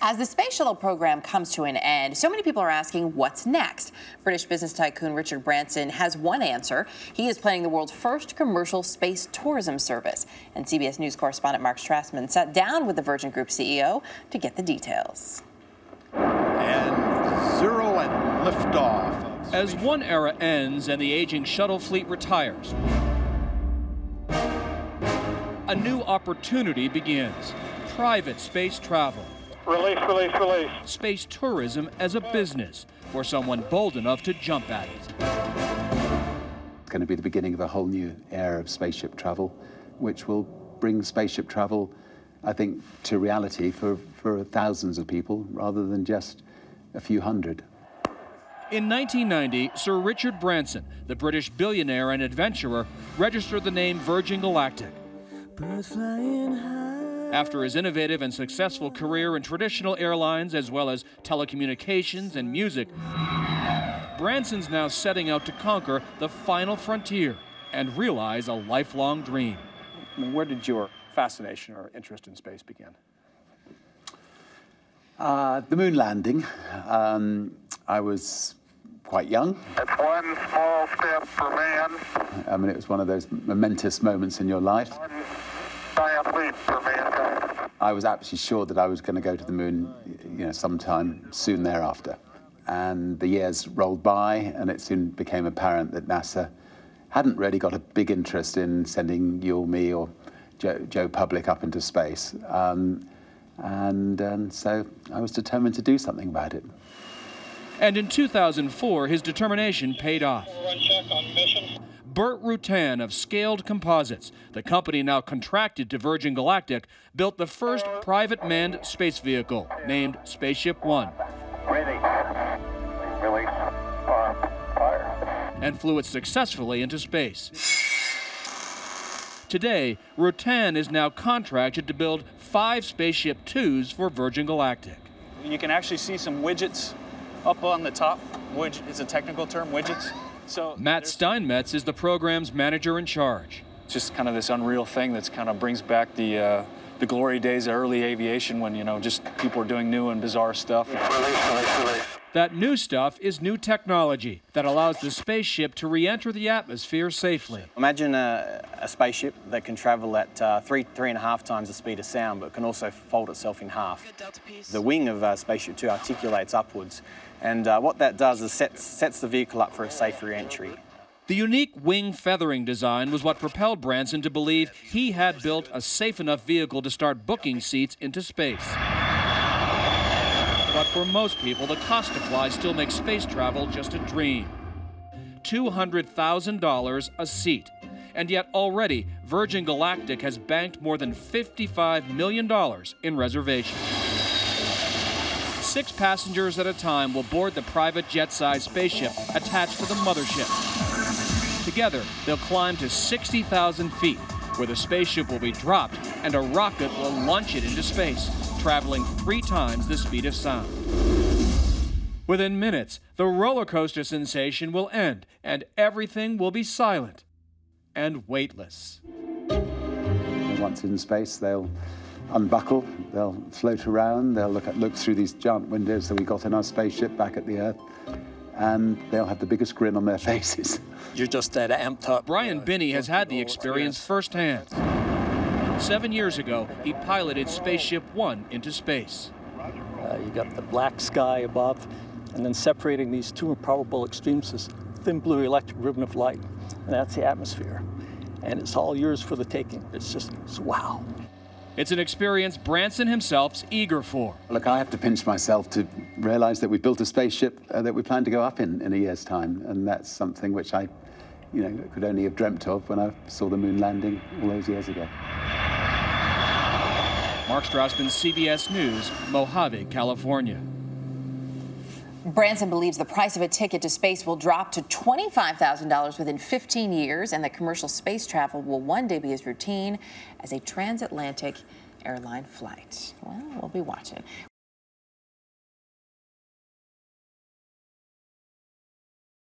As the space shuttle program comes to an end, so many people are asking what's next. British business tycoon Richard Branson has one answer. He is planning the world's first commercial space tourism service. And CBS News correspondent Mark Strassmann sat down with the Virgin Group CEO to get the details. And zero and liftoff. As one era ends and the aging shuttle fleet retires, a new opportunity begins. Private space travel. Release, release, release. Space tourism as a business for someone bold enough to jump at it. It's going to be the beginning of a whole new era of spaceship travel, which will bring spaceship travel, I think, to reality for thousands of people rather than just a few hundred. In 1990, Sir Richard Branson, the British billionaire and adventurer, registered the name Virgin Galactic. Birds flying high. After his innovative and successful career in traditional airlines as well as telecommunications and music, Branson's now setting out to conquer the final frontier and realize a lifelong dream. Where did your fascination or interest in space begin? The moon landing. I was quite young. That's one small step for man. I mean, it was one of those momentous moments in your life. One giant leap for mankind. I was absolutely sure that I was going to go to the moon, sometime soon thereafter. And the years rolled by, and it soon became apparent that NASA hadn't really got a big interest in sending you or me or Joe Public up into space. And so I was determined to do something about it. And in 2004, his determination paid off. Run check on mission. Burt Rutan of Scaled Composites, the company now contracted to Virgin Galactic, built the first private manned space vehicle, named Spaceship One. Ready. Release. Arm. Fire. And flew it successfully into space. Today, Rutan is now contracted to build 5 Spaceship Twos for Virgin Galactic. You can actually see some widgets up on the top. Widget is a technical term, widgets. So Matt Steinmetz is the program's manager in charge. It's just kind of this unreal thing that's kind of brings back the glory days of early aviation when, just people are doing new and bizarre stuff. Release. That new stuff is new technology that allows the spaceship to re-enter the atmosphere safely. Imagine a spaceship that can travel at 3.5 times the speed of sound, but can also fold itself in half. The wing of Spaceship 2 articulates upwards, and what that does is sets the vehicle up for a safe re-entry. The unique wing feathering design was what propelled Branson to believe he had built a safe enough vehicle to start booking seats into space. But for most people, the cost to fly still makes space travel just a dream. $200,000 a seat. And yet already, Virgin Galactic has banked more than $55 million in reservations. 6 passengers at a time will board the private jet-sized spaceship attached to the mothership. Together, they'll climb to 60,000 feet, where the spaceship will be dropped and a rocket will launch it into space, traveling 3 times the speed of sound. Within minutes, the roller coaster sensation will end and everything will be silent and weightless. Once in space, they'll unbuckle, they'll float around, they'll look through these giant windows that we got in our spaceship back at the Earth, and they'll have the biggest grin on their faces. You're just that amped up. Brian Binney has had the experience firsthand. 7 years ago, he piloted Spaceship One into space. You got the black sky above, and then separating these two improbable extremes is thin blue electric ribbon of light, and that's the atmosphere. And it's all yours for the taking. It's wow. It's an experience Branson himself's eager for. Look, I have to pinch myself to realize that we built a spaceship that we plan to go up in a year's time, and that's something which I, could only have dreamt of when I saw the moon landing all those years ago. Mark Strassmann, CBS News, Mojave, California. Branson believes the price of a ticket to space will drop to $25,000 within 15 years, and that commercial space travel will one day be as routine as a transatlantic airline flight. Well, we'll be watching.